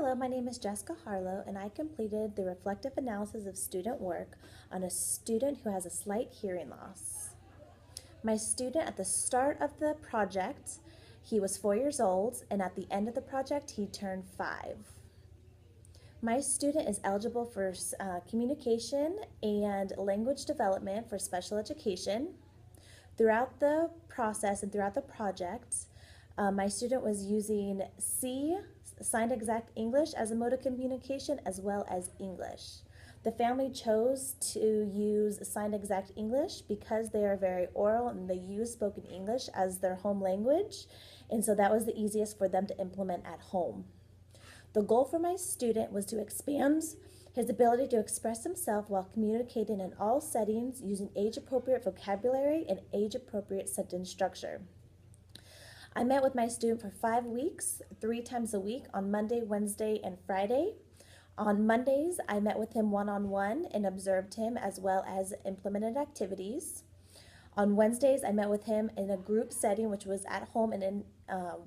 Hello, my name is Jessica Harlow, and I completed the reflective analysis of student work on a student who has a slight hearing loss. My student, at the start of the project, he was 4 years old, and at the end of the project, he turned 5. My student is eligible for communication and language development for special education. Throughout the process and throughout the project, my student was using Signed Exact English as a mode of communication, as well as English. The family chose to use Signed Exact English because they are very oral and they use spoken English as their home language, and so that was the easiest for them to implement at home. The goal for my student was to expand his ability to express himself while communicating in all settings using age-appropriate vocabulary and age-appropriate sentence structure. I met with my student for 5 weeks, 3 times a week on Monday, Wednesday, and Friday. On Mondays, I met with him one-on-one and observed him as well as implemented activities. On Wednesdays, I met with him in a group setting, which was at home and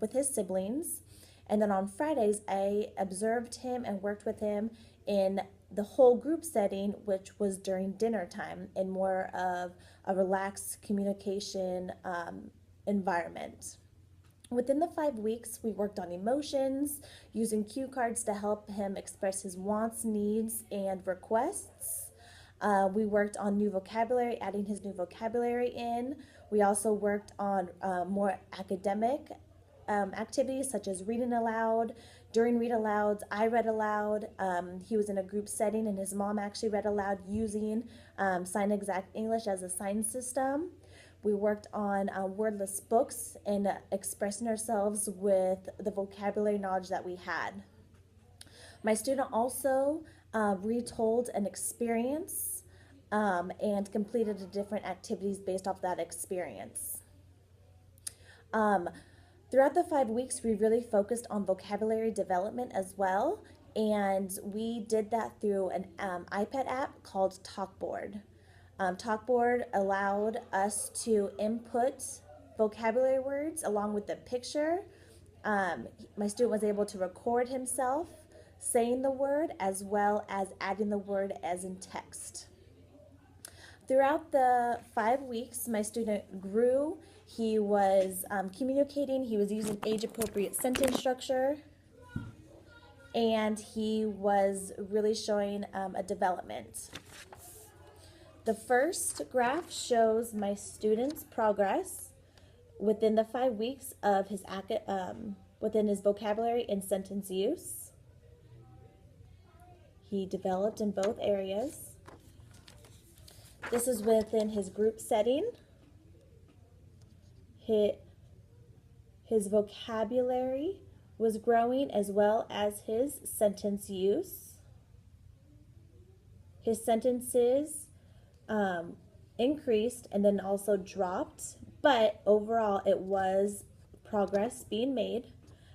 with his siblings. And then on Fridays, I observed him and worked with him in the whole group setting, which was during dinner time, in more of a relaxed communication environment. Within the 5 weeks, we worked on emotions, using cue cards to help him express his wants, needs, and requests. We worked on new vocabulary, adding his new vocabulary in. We also worked on more academic activities such as reading aloud. During read alouds, I read aloud. He was in a group setting and his mom actually read aloud using Sign Exact English as a sign system. We worked on wordless books and expressing ourselves with the vocabulary knowledge that we had. My student also retold an experience and completed the different activities based off that experience. Throughout the 5 weeks, we really focused on vocabulary development as well, and we did that through an iPad app called Talkboard. Talkboard allowed us to input vocabulary words along with the picture. My student was able to record himself saying the word as well as adding the word as in text. Throughout the 5 weeks, my student grew. He was communicating, he was using age-appropriate sentence structure, and he was really showing a development. The first graph shows my student's progress within the 5 weeks of his within his vocabulary and sentence use. He developed in both areas. This is within his group setting. His vocabulary was growing as well as his sentence use. His sentences increased and then also dropped, but overall it was progress being made,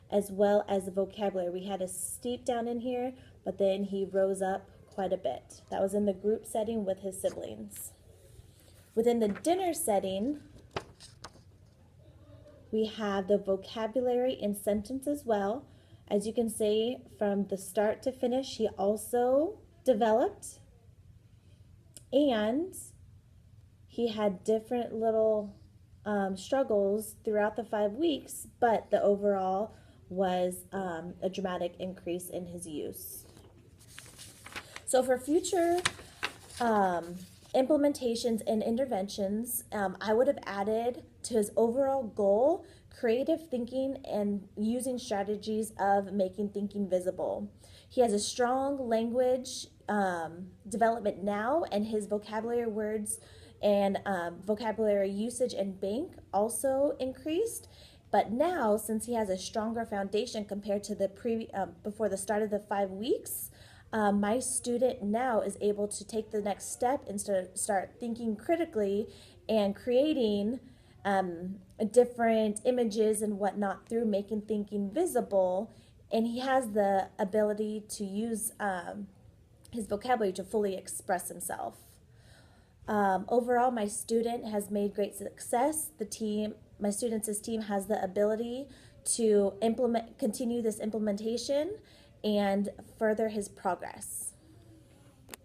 as well as the vocabulary. We had a steep down in here, but then he rose up quite a bit. That was in the group setting with his siblings. Within the dinner setting, we have the vocabulary and sentence as well. As you can see, from the start to finish, he also developed, and he had different little struggles throughout the 5 weeks, but the overall was a dramatic increase in his use. So for future implementations and interventions, I would have added to his overall goal creative thinking and using strategies of making thinking visible. He has a strong language development now, and his vocabulary words and vocabulary usage and bank also increased. But now, since he has a stronger foundation compared to the before the start of the 5 weeks, my student now is able to take the next step and start thinking critically and creating different images and whatnot through making thinking visible. And he has the ability to use his vocabulary to fully express himself. Overall, my student has made great success. My students' team has the ability to continue this implementation and further his progress.